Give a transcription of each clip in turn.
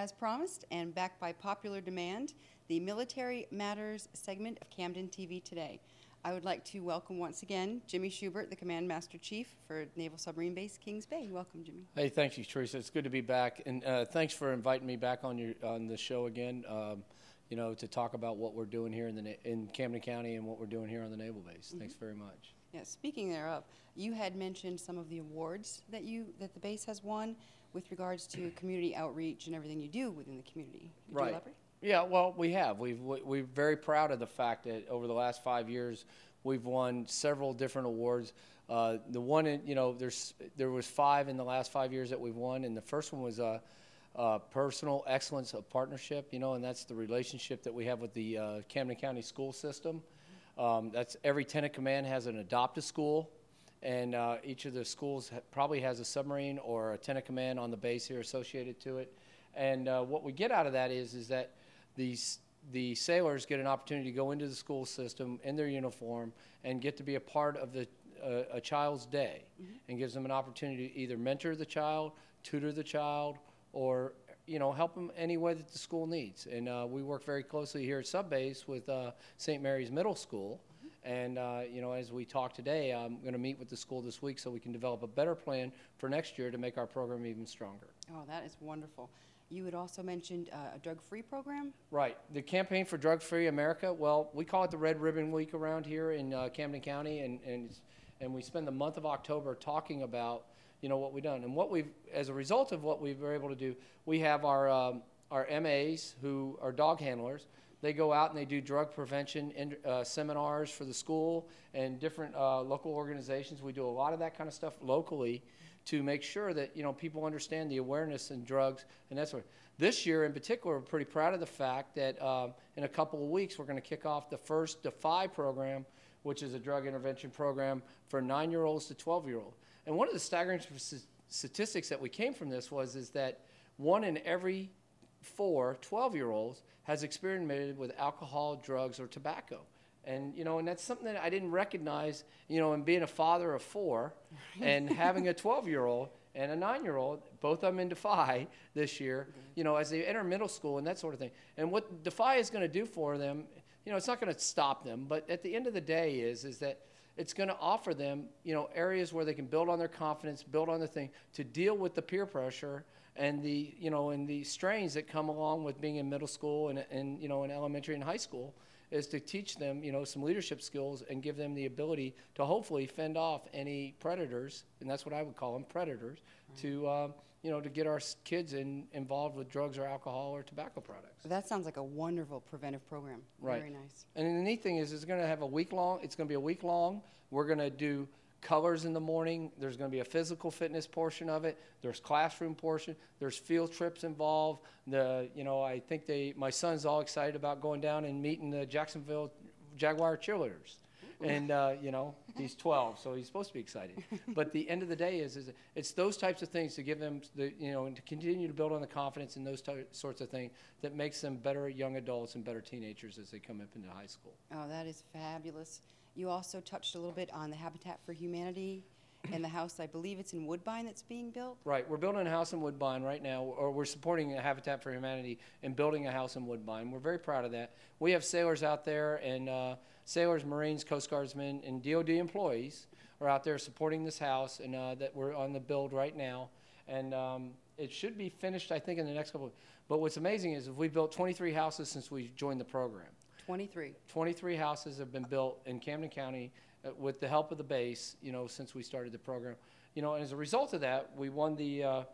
as promised and backed by popular demand, the Military Matters segment of Camden TV Today. I would like to welcome once again Jimmy Schubert, the Command Master Chief for Naval Submarine Base Kings Bay. Welcome, Jimmy. Hey, thank you, Teresa. It's good to be back, and thanks for inviting me back on the show again. To talk about what we're doing here in Camden County and what we're doing here on the Naval Base. Mm-hmm. Thanks very much. Yeah. Speaking thereof, you had mentioned some of the awards that the base has won with regards to community outreach and everything you do within the community. Could you elaborate? Yeah, well, we have. We're very proud of the fact that over the last 5 years, we've won several different awards. The one, there was 5 in the last 5 years that we've won, and the first one was Personal Excellence of Partnership, and that's the relationship that we have with the Camden County school system. That's every tenant command has an adopt-a school, and each of the schools probably has a submarine or a tenant command on the base here associated to it. And what we get out of that is that the sailors get an opportunity to go into the school system in their uniform and get to be a part of a child's day, mm-hmm. and gives them an opportunity to either mentor the child, tutor the child, or help them any way that the school needs. And we work very closely here at Subbase with St. Mary's Middle School. Mm-hmm. And as we talk today, I'm going to meet with the school this week so we can develop a better plan for next year to make our program even stronger. Oh, that is wonderful. You had also mentioned a drug-free program? Right. The Campaign for Drug-Free America, well, we call it the Red Ribbon Week around here in Camden County, and we spend the month of October talking about what we've done. And as a result of what we were able to do, we have our MAs who are dog handlers. They go out and they do drug prevention seminars for the school and different local organizations. We do a lot of that kind of stuff locally to make sure that people understand the awareness in drugs and that sort of. This year in particular, we're pretty proud of the fact that in a couple of weeks we're going to kick off the first Defy program, which is a drug intervention program for 9-year-olds to 12-year-olds. And one of the staggering statistics that we came from this is that 1 in every 4 12-year-olds has experimented with alcohol, drugs, or tobacco. And, and that's something that I didn't recognize, in being a father of 4 and having a 12-year-old and a 9-year-old, both of them in Defy this year, as they enter middle school and that sort of thing. And what Defy is going to do for them, it's not going to stop them, but at the end of the day is that it's going to offer them, areas where they can build on their confidence, build on the thing, to deal with the peer pressure and the strains that come along with being in middle school and in elementary and high school, is to teach them, some leadership skills and give them the ability to hopefully fend off any predators, and that's what I would call them, predators, right. To get our kids involved with drugs or alcohol or tobacco products. That sounds like a wonderful preventive program. Right. Very nice. And the neat thing is it's going to have it's going to be a week long. We're going to do colors in the morning. There's going to be a physical fitness portion of it. There's classroom portion. There's field trips involved. I think my son's all excited about going down and meeting the Jacksonville Jaguar cheerleaders. And, he's 12, so he's supposed to be excited. But at the end of the day is it's those types of things to give them, and to continue to build on the confidence and those sorts of things that makes them better young adults and better teenagers as they come up into high school. Oh, that is fabulous. You also touched a little bit on the Habitat for Humanity and the house, I believe it's in Woodbine that's being built? Right. We're building a house in Woodbine right now, or we're supporting a Habitat for Humanity and building a house in Woodbine. We're very proud of that. We have sailors out there, and sailors, Marines, Coast Guardsmen, and DOD employees are out there supporting this house, and that we're on the build right now. And it should be finished, I think, in the next couple of weeks. But what's amazing is we've built 23 houses since we joined the program. 23 houses have been built in Camden County with the help of the base, since we started the program. And as a result of that, we won the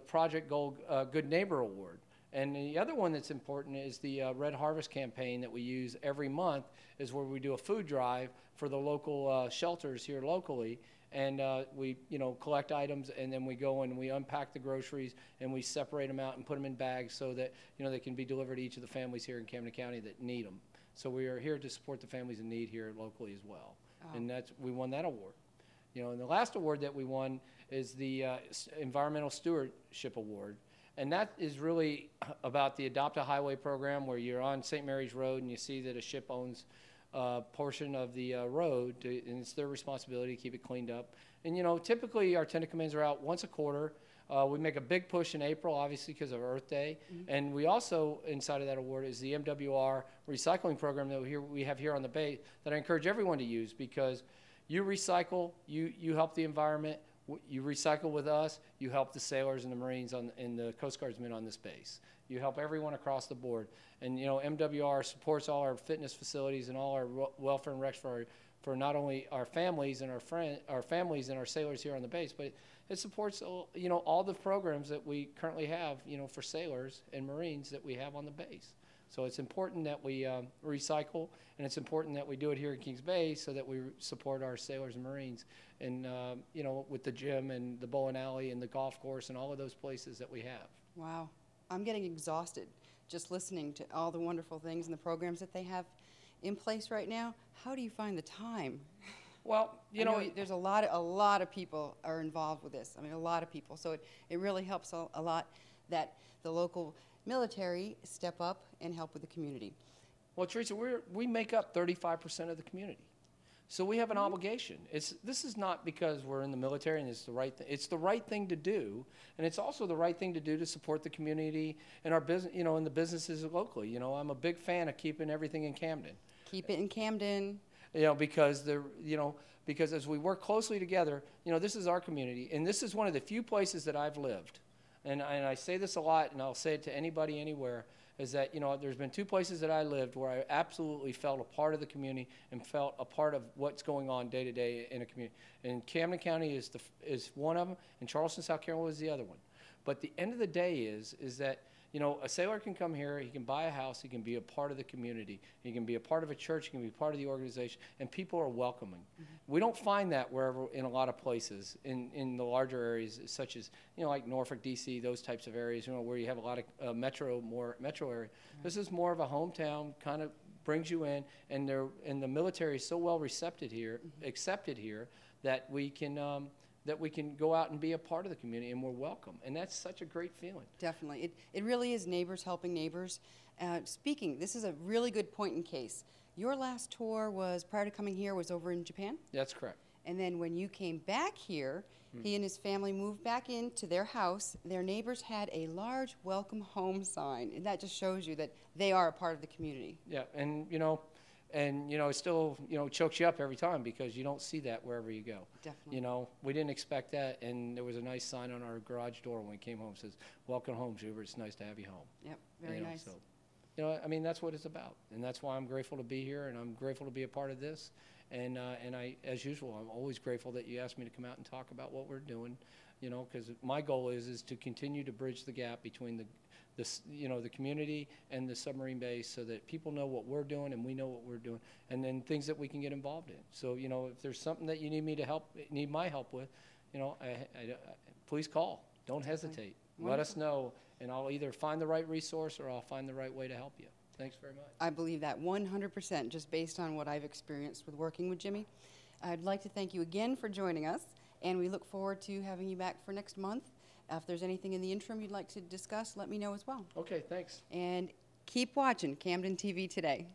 Project Gold Good Neighbor Award. And the other one that's important is the Red Harvest campaign that we use every month, is where we do a food drive for the local shelters here locally. And we, collect items, and then we go and we unpack the groceries, and we separate them out and put them in bags so that, they can be delivered to each of the families here in Camden County that need them. So we are here to support the families in need here locally as well. Oh. And we won that award. And the last award that we won is the Environmental Stewardship Award. And that is really about the Adopt a Highway program, where you're on St. Mary's Road and you see that a ship owns portion of the road, and it's their responsibility to keep it cleaned up. And typically our tenant commands are out once a quarter We make a big push in April, obviously, because of Earth Day. And we also, inside of that award, is the MWR recycling program that we have here on the base that I encourage everyone to use, because you recycle, you help the environment, you recycle with us, you help the sailors and the Marines and the Coast Guardsmen on this base. You help everyone across the board. And, you know, MWR supports all our fitness facilities and all our welfare and recs for not only our families and our families and our sailors here on the base, but it supports, you know, all the programs that we currently have, you know, for sailors and Marines that we have on the base. So it's important that we recycle, and it's important that we do it here in Kings Bay so that we support our sailors and Marines, and you know, with the gym and the bowling alley and the golf course and all of those places that we have. Wow. I'm getting exhausted just listening to all the wonderful things and the programs that they have in place right now. How do you find the time? Well, you know, there's a lot of people are involved with this. I mean, a lot of people. So it really helps a lot that the local military step up and help with the community. Well, Teresa, we make up 35% of the community. So we have an obligation. This is not because we're in the military and it's the right thing. It's the right thing to do, and it's also the right thing to do to support the community and our business, you know, and the businesses locally. You know, I'm a big fan of keeping everything in Camden. Keep it in Camden. You know, because because as we work closely together, you know, this is our community, and this is one of the few places that I've lived, and I say this a lot, and I'll say it to anybody anywhere, is that, you know, there's been two places that I lived where I absolutely felt a part of the community and felt a part of what's going on day to day in a community. And Camden County is one of them, and Charleston, South Carolina is the other one. But the end of the day is that, you know, a sailor can come here, he can buy a house, he can be a part of the community, he can be a part of a church, he can be part of the organization, and people are welcoming. We don't find that wherever, in a lot of places, in the larger areas, such as, you know, like Norfolk, D.C., those types of areas, you know, where you have a lot of metro area. This is more of a hometown, kind of brings you in, and the military is so well accepted here, that we can go out and be a part of the community, and we're welcome. And that's such a great feeling. Definitely. It really is neighbors helping neighbors. This is a really good point in case. Your last tour was, prior to coming here, was over in Japan? That's correct. And then when you came back here, he and his family moved back into their house. Their neighbors had a large welcome home sign, and that just shows you that they are a part of the community. Yeah, and you know, it still, you know, chokes you up every time because you don't see that wherever you go. Definitely. You know, we didn't expect that, and there was a nice sign on our garage door when we came home. It says, "Welcome home, Schubert. It's nice to have you home." Yep, very nice. So, you know, I mean, that's what it's about, and that's why I'm grateful to be here, and I'm grateful to be a part of this. And I, as usual, I'm always grateful that you asked me to come out and talk about what we're doing. You know, because my goal is to continue to bridge the gap between the community and the submarine base, so that people know what we're doing and we know what we're doing, and then things that we can get involved in. So, you know, if there's something that you need my help with, you know, please call. Don't hesitate. Wonderful. Let us know, and I'll either find the right resource or I'll find the right way to help you. Thanks very much. I believe that 100%, just based on what I've experienced with working with Jimmy. I'd like to thank you again for joining us, and we look forward to having you back for next month. If there's anything in the interim you'd like to discuss, let me know as well. Okay, thanks. And keep watching Camden TV Today.